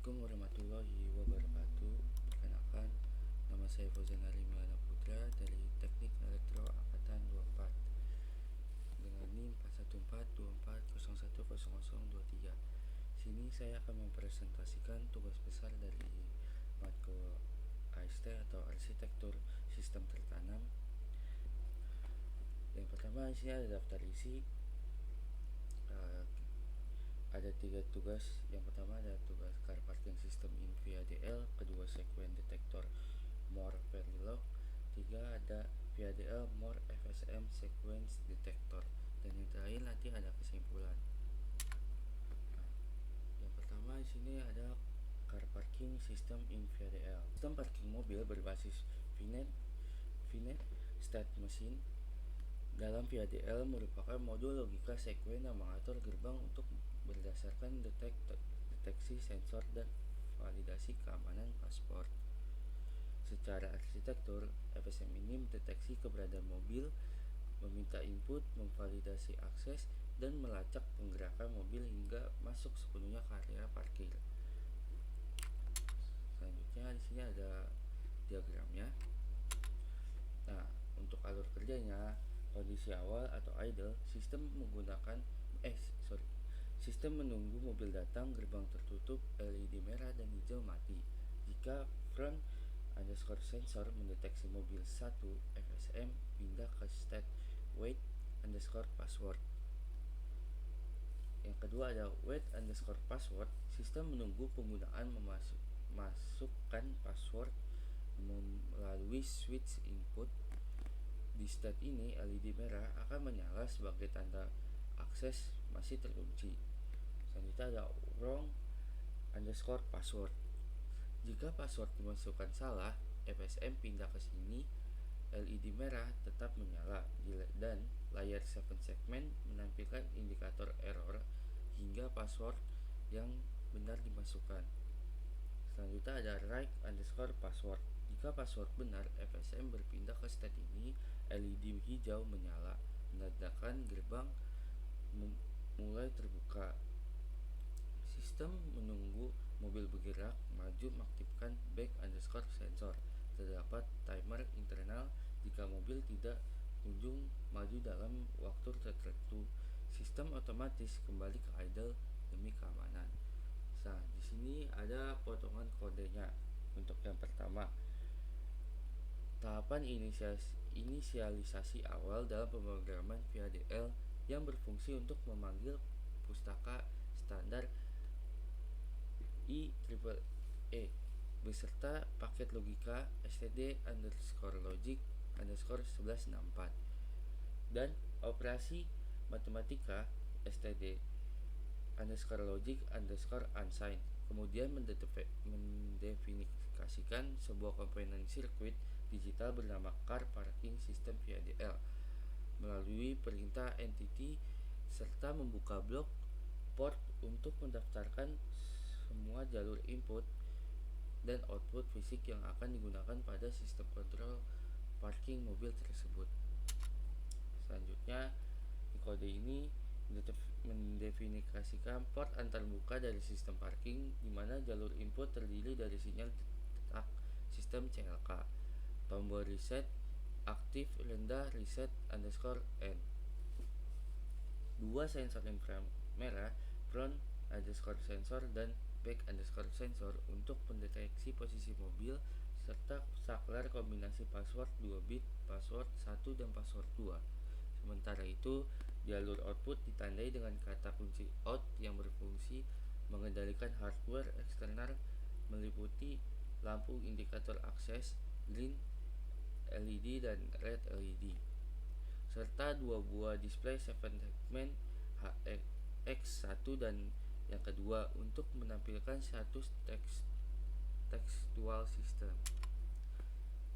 Assalamualaikum warahmatullahi wabarakatuh. Perkenalkan, nama saya Fauzan Ali Maulana Putra dari Teknik Elektro Angkatan 24 dengan NIM 41424010023. Sini saya akan mempresentasikan tugas besar dari matkul AST atau Arsitektur Sistem Tertanam. Yang pertama, di sini ada daftar isi. Ada 3 tugas. Yang pertama ada tugas car parking system in VADL, kedua sekuen detektor more verilog, 3 ada VADL more FSM sequence detector, dan yang terakhir nanti ada kesimpulan. Yang pertama di sini ada car parking system in VADL. Sistem parking mobil berbasis VNet state machine dalam VADL merupakan modul logika sekuen yang mengatur gerbang untuk berdasarkan deteksi sensor dan validasi keamanan paspor. Secara arsitektur, FSM ini mendeteksi keberadaan mobil, meminta input, memvalidasi akses, dan melacak penggerakan mobil hingga masuk sepenuhnya ke area parkir. Selanjutnya di sini ada diagramnya. Nah, untuk alur kerjanya, kondisi awal atau idle, sistem menunggu mobil datang, gerbang tertutup, LED merah dan hijau mati. Jika front underscore sensor mendeteksi mobil 1, FSM pindah ke state wait underscore password. Yang kedua ada wait underscore password. Sistem menunggu penggunaan memasukkan password melalui switch input. Di state ini LED merah akan menyala sebagai tanda akses masih terkunci. Selanjutnya ada wrong underscore password. Jika password dimasukkan salah, FSM pindah ke sini, LED merah tetap menyala dan layar 7 segmen menampilkan indikator error hingga password yang benar dimasukkan. Selanjutnya ada right underscore password. Jika password benar, FSM berpindah ke state ini, LED hijau menyala, menandakan gerbang mulai terbuka. Sistem menunggu mobil bergerak maju mengaktifkan back underscore sensor. Terdapat timer internal jika mobil tidak kunjung maju dalam waktu tertentu. Sistem otomatis kembali ke idle demi keamanan. Nah, di sini ada potongan kodenya. Untuk yang pertama, tahapan inisialisasi awal dalam pemrograman VADL yang berfungsi untuk memanggil pustaka standar IEEE beserta paket logika std_logic_1164 dan operasi matematika std_logic_unsigned. Kemudian mendefinisikan sebuah komponen sirkuit digital bernama car parking system VADL melalui perintah entity serta membuka blok port untuk mendaftarkan semua jalur input dan output fisik yang akan digunakan pada sistem kontrol parking mobil tersebut. Selanjutnya, kode ini mendefinisikan port antarmuka dari sistem parking, di mana jalur input terdiri dari sinyal detak sistem CLK, tombol reset aktif rendah reset underscore n, 2 sensor inframerah front underscore sensor dan back underscore sensor untuk mendeteksi posisi mobil, serta saklar kombinasi password 2 bit, password 1 dan password 2. Sementara itu, jalur output ditandai dengan kata kunci out yang berfungsi mengendalikan hardware eksternal meliputi lampu indikator akses, green LED dan red LED, serta 2 buah display 7 segmen HX1 dan yang kedua untuk menampilkan status tekstual sistem.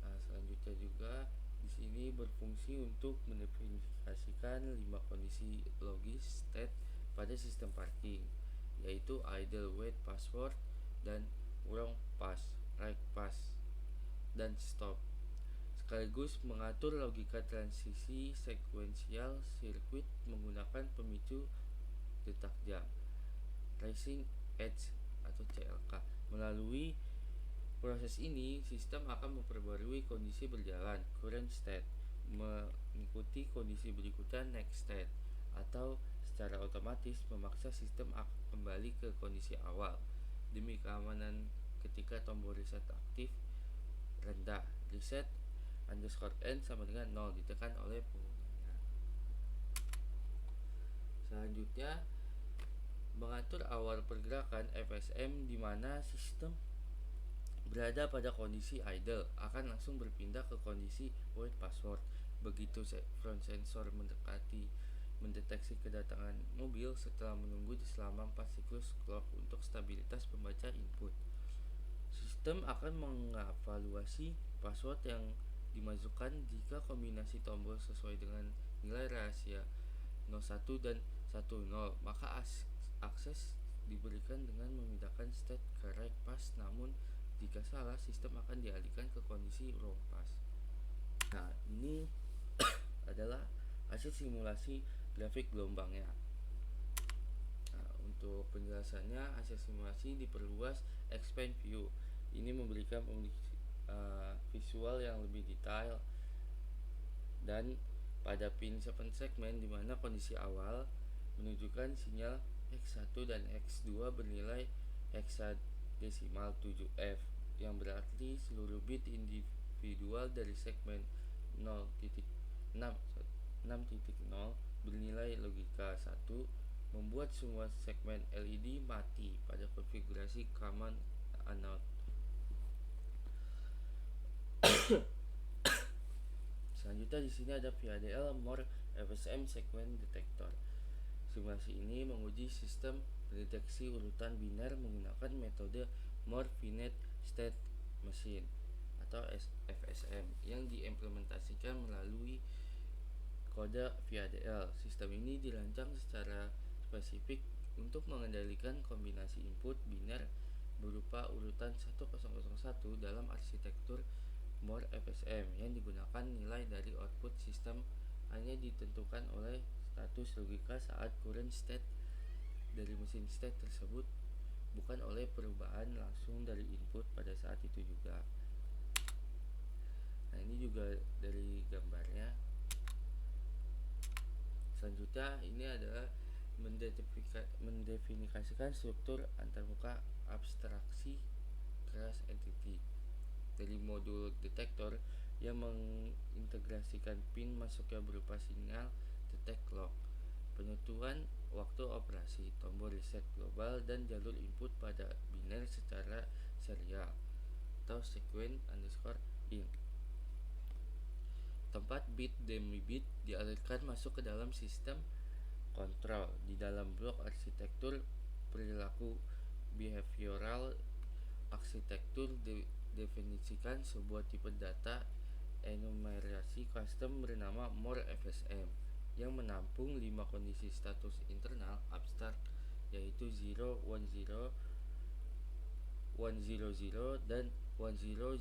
Nah, selanjutnya juga di sini berfungsi untuk mendefinisikan 5 kondisi logis state pada sistem parking, yaitu idle wait password dan wrong pass, right pass, dan stop, sekaligus mengatur logika transisi sekuensial sirkuit menggunakan pemicu detak jam, racing edge atau CLK. Melalui proses ini, sistem akan memperbarui kondisi berjalan current state, mengikuti kondisi berikutnya next state, atau secara otomatis memaksa sistem kembali ke kondisi awal. Demi keamanan, ketika tombol reset aktif rendah, reset underscore n sama dengan 0 ditekan oleh penggunanya. Selanjutnya, mengatur awal pergerakan FSM di mana sistem berada pada kondisi idle akan langsung berpindah ke kondisi void password. Begitu front sensor mendeteksi kedatangan mobil setelah menunggu selama 4 siklus clock untuk stabilitas pembaca input. Sistem akan mengevaluasi password yang dimasukkan jika kombinasi tombol sesuai dengan nilai rahasia 01 dan 10, maka akses diberikan dengan memindahkan state ke right pass, namun jika salah, sistem akan dialihkan ke kondisi wrong pass. Nah, ini adalah hasil simulasi grafik gelombangnya. Nah, untuk penjelasannya, hasil simulasi diperluas expand view. Ini memberikan visual yang lebih detail, dan pada pin 7 segmen di mana kondisi awal menunjukkan sinyal X1 dan X2 bernilai hexadesimal 7F, yang berarti seluruh bit individual dari segmen 0.6.0 bernilai logika 1, membuat semua segmen LED mati pada konfigurasi common anode. Selanjutnya di sini ada VHDL More FSM Segment Detector. Simulasi ini menguji sistem mendeteksi urutan biner menggunakan metode More Finite State Machine atau FSM yang diimplementasikan melalui kode VHDL. Sistem ini dirancang secara spesifik untuk mengendalikan kombinasi input biner berupa urutan 1001 dalam arsitektur More FSM yang digunakan. Nilai dari output sistem hanya ditentukan oleh status logika saat current state dari mesin state tersebut, bukan oleh perubahan langsung dari input pada saat itu juga. Nah, ini juga dari gambarnya. Selanjutnya ini adalah mendefinisikan struktur antarmuka abstraksi class entity dari modul detektor yang mengintegrasikan pin masuknya berupa sinyal detect clock, penentuan waktu operasi, tombol reset global, dan jalur input pada biner secara serial atau sequence underscore in. Tempat bit demi bit dialirkan masuk ke dalam sistem kontrol. Di dalam blok arsitektur perilaku behavioral, arsitektur definisikan sebuah tipe data enumerasi custom bernama More FSM yang menampung 5 kondisi status internal abstrak, yaitu 0, 10, 100 dan 1001,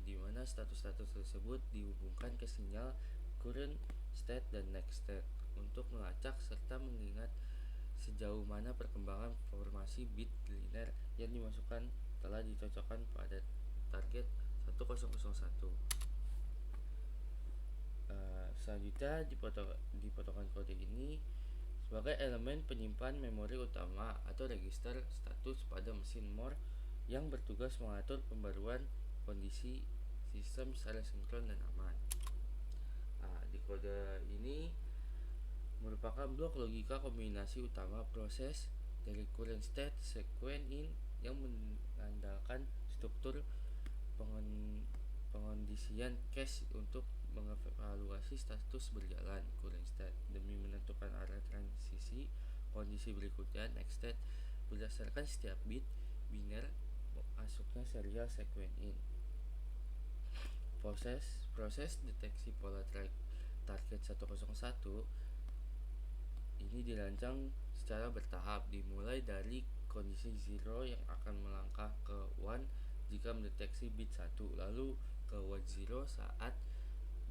di mana status-status tersebut dihubungkan ke sinyal current state dan next state untuk melacak serta mengingat sejauh mana perkembangan formasi bit linear yang dimasukkan telah dicocokkan pada target 1001. Selanjutnya dipotongkan kode ini sebagai elemen penyimpan memori utama atau register status pada mesin More yang bertugas mengatur pembaruan kondisi sistem secara sinkron dan aman. Di kode ini merupakan blok logika kombinasi utama proses dari current state sequence in yang mengandalkan struktur pengondisian cache untuk mengevaluasi status berjalan current state demi menentukan arah transisi kondisi berikutnya next state berdasarkan setiap bit biner masuknya serial sequence in. Proses deteksi pola target 101 ini dirancang secara bertahap, dimulai dari kondisi 0 yang akan melangkah ke 1 jika mendeteksi bit 1, lalu ke 10 saat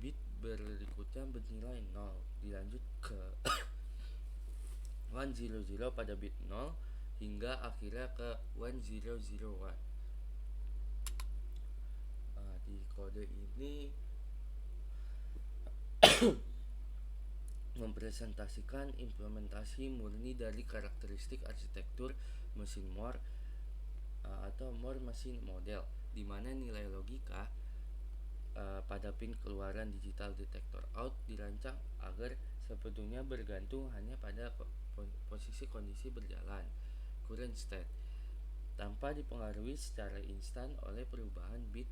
bit berikutnya bernilai 0, dilanjut ke 100 pada bit 0 hingga akhirnya ke 1001. Di kode ini mempresentasikan implementasi murni dari karakteristik arsitektur mesin Moore atau Moore Machine Model, di mana nilai logika pada pin keluaran digital detektor out dirancang agar sebetulnya bergantung hanya pada posisi kondisi berjalan current state, tanpa dipengaruhi secara instan oleh perubahan bit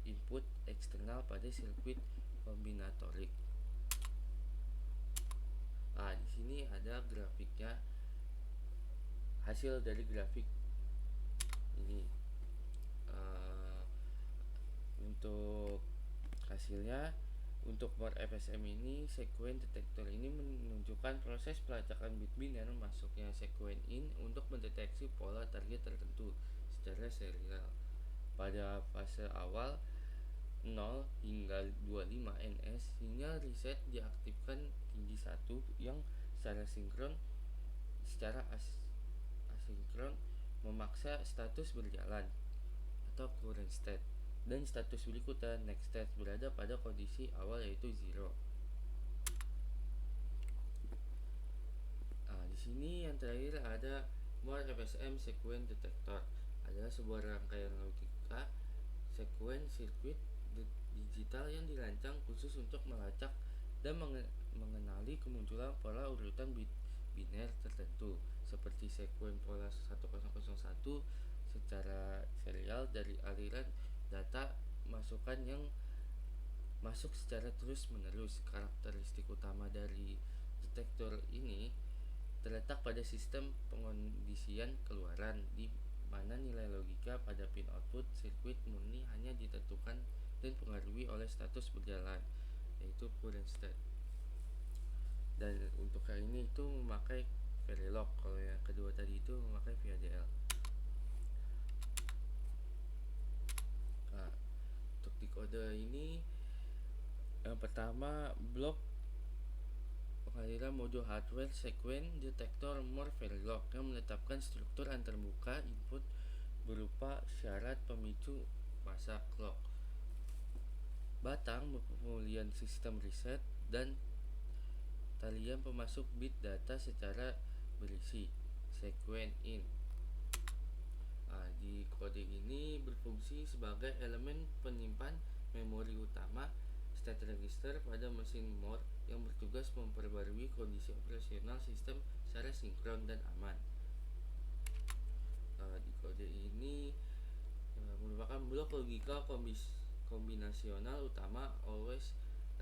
input eksternal pada sirkuit kombinatorik. Di sini ada grafiknya, hasil dari grafik ini. Untuk hasilnya, untuk Moore FSM ini, sekuen detektor ini menunjukkan proses pelacakan bit biner masuknya sekuen in untuk mendeteksi pola target tertentu secara serial. Pada fase awal 0 hingga 25 ns, sinyal reset diaktifkan tinggi 1 yang secara asinkron memaksa status berjalan atau current state, dan status berikutnya next state berada pada kondisi awal yaitu 0. Di sini yang terakhir ada Moore FSM Sequence Detector, adalah sebuah rangkaian logika sekuen sirkuit digital yang dirancang khusus untuk melacak dan mengenali kemunculan pola urutan bit biner tertentu, seperti sekuen pola 1001 secara serial dari aliran data masukan yang masuk secara terus-menerus. Karakteristik utama dari detektor ini terletak pada sistem pengondisian keluaran, di mana nilai logika pada pin output sirkuit murni hanya ditentukan dan pengaruhi oleh status berjalan, yaitu current state. Dan untuk kali ini itu memakai Verilog, kalau yang kedua tadi itu memakai VHDL. Untuk di kode ini, yang pertama blok pengaliran modul hardware sekuen detektor Moore Verilog yang menetapkan struktur antarmuka input berupa syarat pemicu masa clock, batang pemulihan sistem reset, dan talian pemasuk bit data secara berisi sekuen in. Di kode ini berfungsi sebagai elemen penyimpan memori utama state register pada mesin Moore yang bertugas memperbarui kondisi operasional sistem secara sinkron dan aman. Di kode ini merupakan blok logika kombinasional utama always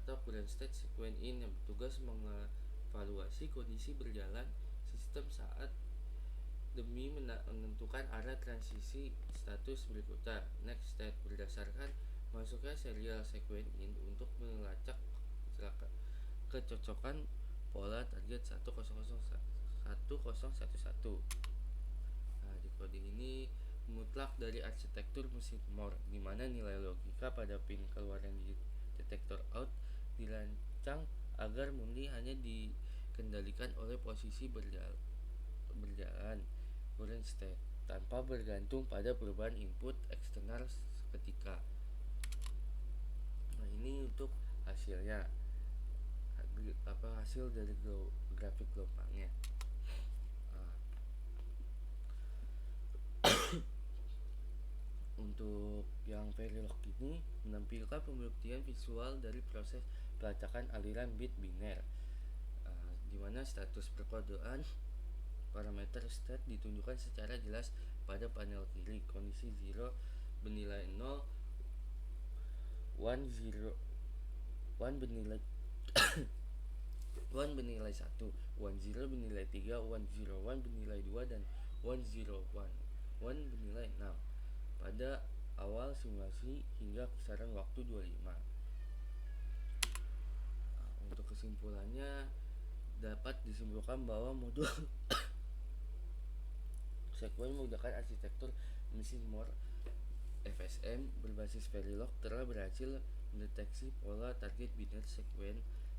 atau current state sequence in yang bertugas mengevaluasi kondisi berjalan sistem saat demi menentukan arah transisi status berikutnya next state berdasarkan masuknya serial sequence in untuk melacak kecocokan pola target 1001. Di kode ini mutlak dari arsitektur mesin Moore, di mana nilai logika pada pin keluaran di detektor out dirancang agar murni hanya dikendalikan oleh posisi berjalan current state, tanpa bergantung pada perubahan input eksternal seketika. Ini untuk hasilnya, hasil dari grafik gelombangnya. Untuk yang Verilog ini menampilkan pembuktian visual dari proses pelacakan aliran bit biner, di mana status perkodean parameter state ditunjukkan secara jelas pada panel kiri. Kondisi 0 bernilai 0, 1 bernilai 1 bernilai 1, 10 bernilai 3, 101 bernilai 2, dan 101 bernilai 6 pada awal simulasi hingga kisaran waktu 25. Untuk kesimpulannya, dapat disimpulkan bahwa modul sekuen menggunakan arsitektur mesin Moore FSM berbasis Verilog telah berhasil mendeteksi pola target biner sekuen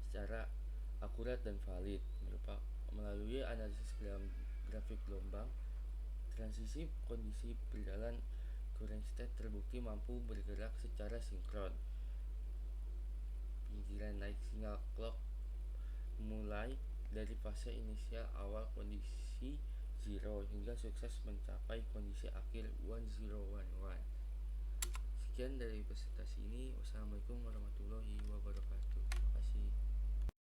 secara akurat dan valid melalui analisis grafik gelombang Transisi kondisi berjalan current state terbukti mampu bergerak secara sinkron. Pinggiran naik sinyal clock mulai dari fase inisial awal kondisi 0 hingga sukses mencapai kondisi akhir 1011. Sekian dari presentasi ini. Wassalamualaikum warahmatullahi wabarakatuh.